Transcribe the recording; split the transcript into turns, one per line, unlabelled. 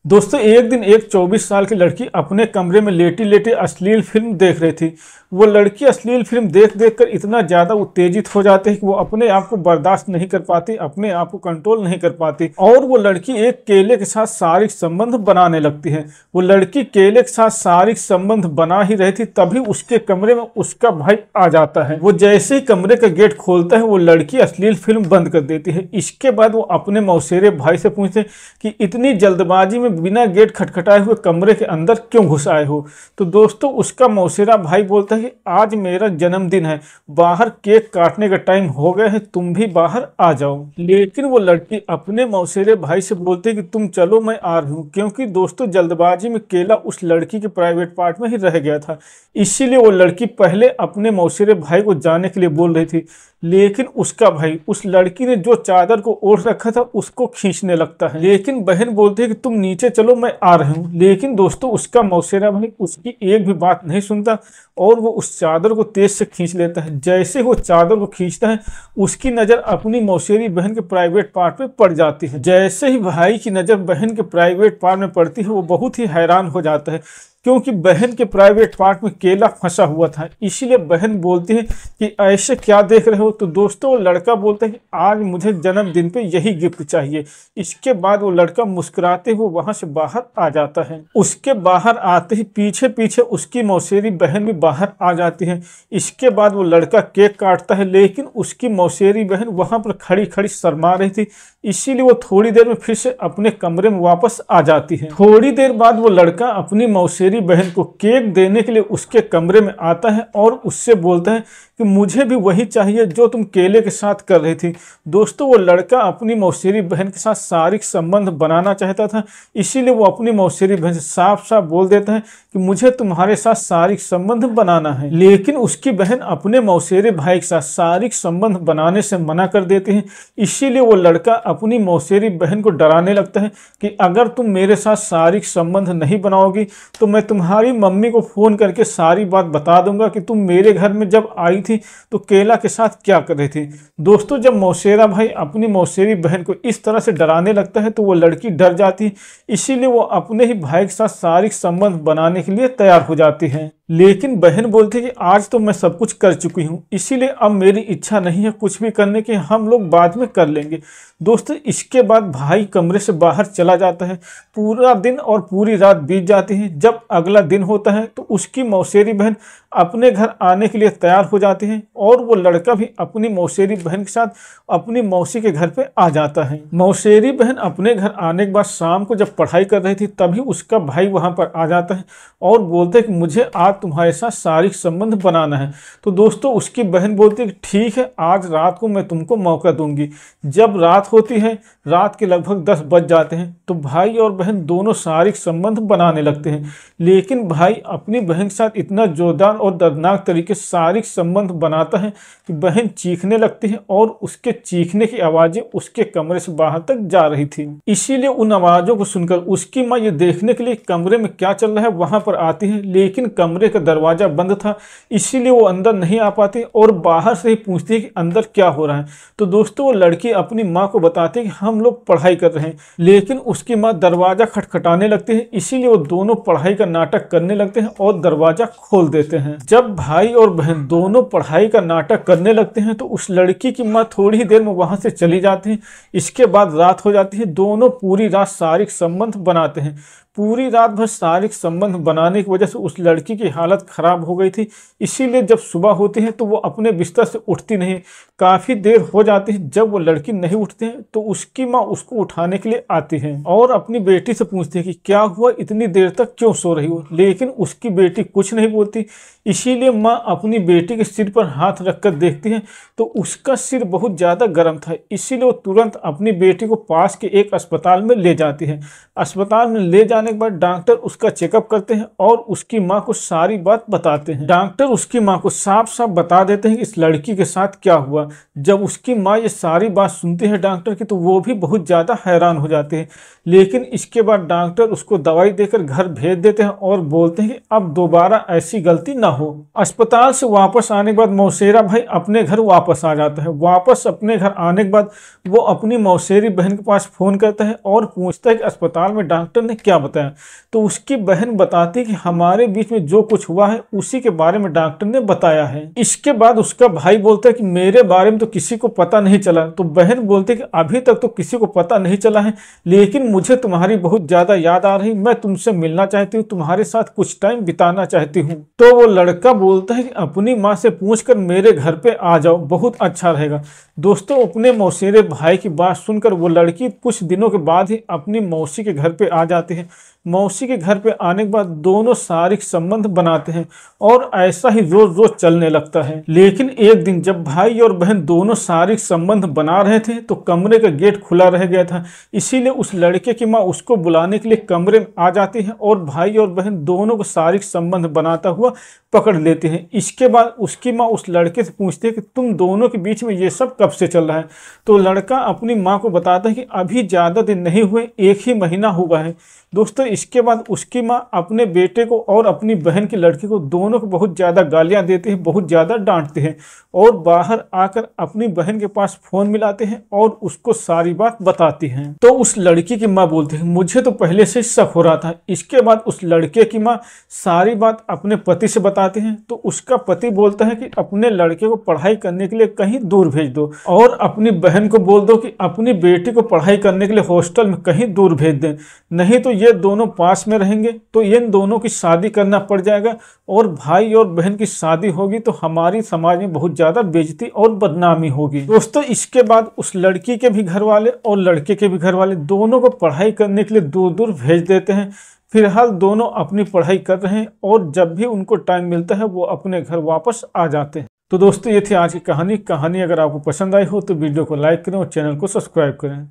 दोस्तों एक दिन एक 24 साल की लड़की अपने कमरे में लेटी लेटी अश्लील फिल्म देख रही थी। वो लड़की अश्लील फिल्म देख देख कर इतना ज़्यादा उत्तेजित हो जाती है कि वो अपने आप को बर्दाश्त नहीं कर पाती, अपने आप को कंट्रोल नहीं कर पाती और वो लड़की एक केले के साथ शारीरिक संबंध बनाने लगती है। वो लड़की केले के साथ शारीरिक संबंध बना ही रही थी, तभी उसके कमरे में उसका भाई आ जाता है। वो जैसे ही कमरे का गेट खोलता है वो लड़की अश्लील फिल्म बंद कर देती है। इसके बाद वो अपने मौसेरे भाई से पूछते कि इतनी जल्दबाजी में बिना गेट खटखटाए हुए कमरे के अंदर क्यों घुस आए हो। तो दोस्तों उसका मौसेरा भाई बोलता है कि आज मेरा जन्मदिन है, बाहर केक काटने का टाइम हो गया है, तुम भी बाहर आ जाओ। लेकिन वो लड़की अपने मौसेरे भाई से बोलती है कि तुम चलो मैं आ रही हूँ, क्योंकि दोस्तों जल्दबाजी में केला उस लड़की के प्राइवेट पार्ट में ही रह गया था। इसीलिए वो लड़की पहले अपने मौसेरे भाई को जाने के लिए बोल रही थी, लेकिन उसका भाई उस लड़की ने जो चादर को ओढ़ रखा था उसको खींचने लगता है। लेकिन बहन बोलती है कि तुम नीचे चलो मैं आ रही हूँ। लेकिन दोस्तों उसका मौसेरा भाई उसकी एक भी बात नहीं सुनता और वो उस चादर को तेज से खींच लेता है। जैसे वो चादर को खींचता है उसकी नज़र अपनी मौसेरी बहन के प्राइवेट पार्ट पे पड़ जाती है। जैसे ही भाई की नज़र बहन के प्राइवेट पार्ट में पड़ती है वो बहुत ही हैरान हो जाता है, क्योंकि बहन के प्राइवेट पार्ट में केला फंसा हुआ था। इसीलिए बहन बोलती है कि ऐसे क्या देख रहे हो। तो दोस्तों लड़का बोलता है कि आज मुझे जन्मदिन पे यही गिफ्ट चाहिए। इसके बाद वो लड़का मुस्कुराते हुए वहां से बाहर आ जाता है। उसके बाहर आते ही पीछे पीछे उसकी मौसेरी बहन भी बाहर आ जाती है। इसके बाद वो लड़का केक काटता है, लेकिन उसकी मौसेरी बहन वहां पर खड़ी खड़ी शर्मा रही थी। इसीलिए वो थोड़ी देर में फिर से अपने कमरे में वापस आ जाती है। थोड़ी देर बाद वो लड़का अपनी मौसेरी बहन को केक देने के लिए उसके कमरे में आता है और उससे बोलता है कि मुझे भी वही चाहिए जो तुम केले के साथ कर रही थी। दोस्तों वो लड़का अपनी मौसेरी बहन के साथ शारीरिक संबंध बनाना चाहता था, इसीलिए वो अपनी मौसेरी बहन से साफ साफ बोल देता है कि मुझे तुम्हारे साथ शारीरिक संबंध बनाना है। लेकिन उसकी बहन अपने मौसेरे भाई के साथ शारीरिक संबंध बनाने से मना कर देती है। इसीलिए वो लड़का अपनी मौसेरी बहन को डराने लगता है कि अगर तुम मेरे साथ शारीरिक संबंध नहीं बनाओगी तो मैं तुम्हारी मम्मी को फोन करके सारी बात बता दूंगा कि तुम मेरे घर में जब आई थी तो केला के साथ क्या कर रही थी। दोस्तों जब मौसेरा भाई अपनी मौसेरी बहन को इस तरह से डराने लगता है तो वो लड़की डर जाती है। इसीलिए वो अपने ही भाई के साथ शारीरिक संबंध बनाने के लिए तैयार हो जाती है। लेकिन बहन बोलती है कि आज तो मैं सब कुछ कर चुकी हूँ, इसीलिए अब मेरी इच्छा नहीं है कुछ भी करने की, हम लोग बाद में कर लेंगे। दोस्तों इसके बाद भाई कमरे से बाहर चला जाता है। पूरा दिन और पूरी रात बीत जाती है। जब अगला दिन होता है तो उसकी मौसेरी बहन अपने घर आने के लिए तैयार हो जाती है और वो लड़का भी अपनी मौसेरी बहन के साथ अपनी मौसी के घर पे आ जाता है। मौसेरी बहन अपने घर आने के बाद शाम को जब पढ़ाई कर रही थी तभी उसका भाई वहां पर आ जाता है और बोलता है कि मुझे आज तुम्हारे साथ शारीरिक संबंध बनाना है। तो दोस्तों उसकी बहन बोलती है कि ठीक है, आज रात को मैं तुमको मौका दूंगी। जब रात होती है, रात के लगभग 10 बज जाते हैं, तो भाई और बहन दोनों शारीरिक संबंध बनाने लगते हैं। लेकिन भाई अपनी बहन के साथ इतना जोरदार और दर्दनाक तरीके से शारीरिक संबंध बनाता है कि बहन चीखने लगती है और उसके चीखने की आवाजें उसके कमरे से बाहर तक जा रही थी। इसीलिए उन आवाजों को सुनकर उसकी माँ ये देखने के लिए कमरे में क्या चल रहा है वहां पर आती है, लेकिन कमरे का दरवाजा बंद था, इसीलिए वो अंदर नहीं आ पाती और बाहर से ही पूछती है कि अंदर क्या हो रहा है। तो दोस्तों वो लड़की अपनी माँ को बताती है कि हम लोग पढ़ाई कर रहे हैं, लेकिन उसकी माँ दरवाजा खटखटाने लगती है। इसीलिए वो दोनों पढ़ाई का नाटक करने लगते हैं और दरवाजा खोल देते हैं। जब भाई और बहन दोनों पढ़ाई का नाटक करने लगते हैं तो उस लड़की की माँ थोड़ी ही देर में वहां से चली जाती है। इसके बाद रात हो जाती है। दोनों पूरी रात शारीरिक संबंध बनाते हैं। पूरी रात भर शारीरिक संबंध बनाने की वजह से उस लड़की की हालत खराब हो गई थी। इसीलिए जब सुबह होती है तो वो अपने बिस्तर से उठती नहीं। काफी देर हो जाती है। जब वो लड़की नहीं उठती है तो उसकी माँ उसको उठाने के लिए आती है और अपनी बेटी से पूछती है कि क्या हुआ, इतनी देर तक क्यों सो रही हो। लेकिन उसकी बेटी कुछ नहीं बोलती। इसीलिए माँ अपनी बेटी के सिर पर हाथ रखकर देखती है तो उसका सिर बहुत ज्यादा गर्म था। इसीलिए वो तुरंत अपनी बेटी को पास के एक अस्पताल में ले जाती है। अस्पताल में ले जाने के बाद डॉक्टर उसका चेकअप करते हैं और उसकी माँ को सारी बात बताते हैं। डॉक्टर उसकी माँ को साफ साफ बता देते हैं कि इस लड़की के साथ क्या हुआ। जब उसकी माँ ये सारी बात सुनती है डॉक्टर की तो वो भी बहुत ज़्यादा हैरान हो जाती है। लेकिन इसके बाद डॉक्टर उसको दवाई देकर घर भेज देते हैं और बोलते हैं कि अब दोबारा ऐसी गलती ना हो। अस्पताल से वापस आने के बाद मौसेरा भाई अपने घर वापस आ जाता है। वापस अपने घर आने के बाद वो अपनी मौसेरी बहन के पास फ़ोन करता है और पूछता है कि अस्पताल में डॉक्टर ने क्या बताया। तो उसकी बहन बताती है कि हमारे बीच में जो कुछ हुआ है उसी के बारे में डॉक्टर ने बताया है। इसके बाद उसका भाई बोलता है कि मेरे बारे में तो किसी को पता नहीं चला। तो बहन बोलती है कि अभी तक तो किसी को पता नहीं चला है, लेकिन मुझे तुम्हारी बहुत ज्यादा याद आ रही, मैं तुमसे मिलना चाहती हूँ, तुम्हारे साथ कुछ टाइम बिताना चाहती हूँ। तो वो लड़का बोलता है कि अपनी माँ से पूछकर मेरे घर पे आ जाओ, बहुत अच्छा रहेगा। दोस्तों, अपने मौसेरे भाई की बात सुनकर वो लड़की कुछ दिनों के बाद ही अपनी मौसी के घर पे आ जाती है। मौसी के घर पे आने के बाद दोनों शारीरिक संबंध बनाते हैं और ऐसा ही रोज रोज चलने लगता है। लेकिन एक दिन जब भाई और बहन दोनों शारीरिक संबंध बना रहे थे तो कमरे का गेट खुला रह गया था। इसीलिए उस लड़के की माँ उसको बुलाने के लिए कमरे में आ जाती है और भाई और बहन दोनों को शारीरिक संबंध बनाता हुआ पकड़ लेते हैं। इसके बाद उसकी माँ उस लड़के से पूछती है कि तुम दोनों के बीच में ये सब कब से चल रहा है। तो लड़का अपनी माँ को बताता है कि अभी ज़्यादा दिन नहीं हुए, 1 ही महीना हुआ है। दोस्तों, इसके बाद उसकी माँ अपने बेटे को और अपनी बहन की लड़की को दोनों को बहुत ज़्यादा गालियाँ देती है, बहुत ज़्यादा डांटते हैं और बाहर आकर अपनी बहन के पास फ़ोन मिलाते हैं और उसको सारी बात बताती हैं। तो उस लड़की की माँ बोलती है मुझे तो पहले से शक हो रहा था। इसके बाद उस लड़के की माँ सारी बात अपने पति से बताती हैं। तो उसका पति बोलता है कि अपने लड़के को पढ़ाई करने के लिए कहीं दूर भेज दो और अपनी बहन को बोल दो कि अपनी बेटी को पढ़ाई करने के लिए हॉस्टल में कहीं दूर भेज दें, नहीं तो ये दोनों पास में रहेंगे तो इन दोनों की शादी करना पड़ जाएगा और भाई और बहन की शादी होगी तो हमारी समाज में बहुत ज्यादा बेइज्जती और बदनामी होगी। दोस्तों, इसके बाद उस लड़की के भी घर वाले और लड़के के भी घर वाले दोनों को पढ़ाई करने के लिए दूर दूर भेज देते हैं। फिलहाल दोनों अपनी पढ़ाई कर रहे हैं और जब भी उनको टाइम मिलता है वो अपने घर वापस आ जाते हैं। तो दोस्तों, ये थी आज की कहानी। अगर आपको पसंद आई हो तो वीडियो को लाइक करें और चैनल को सब्सक्राइब करें।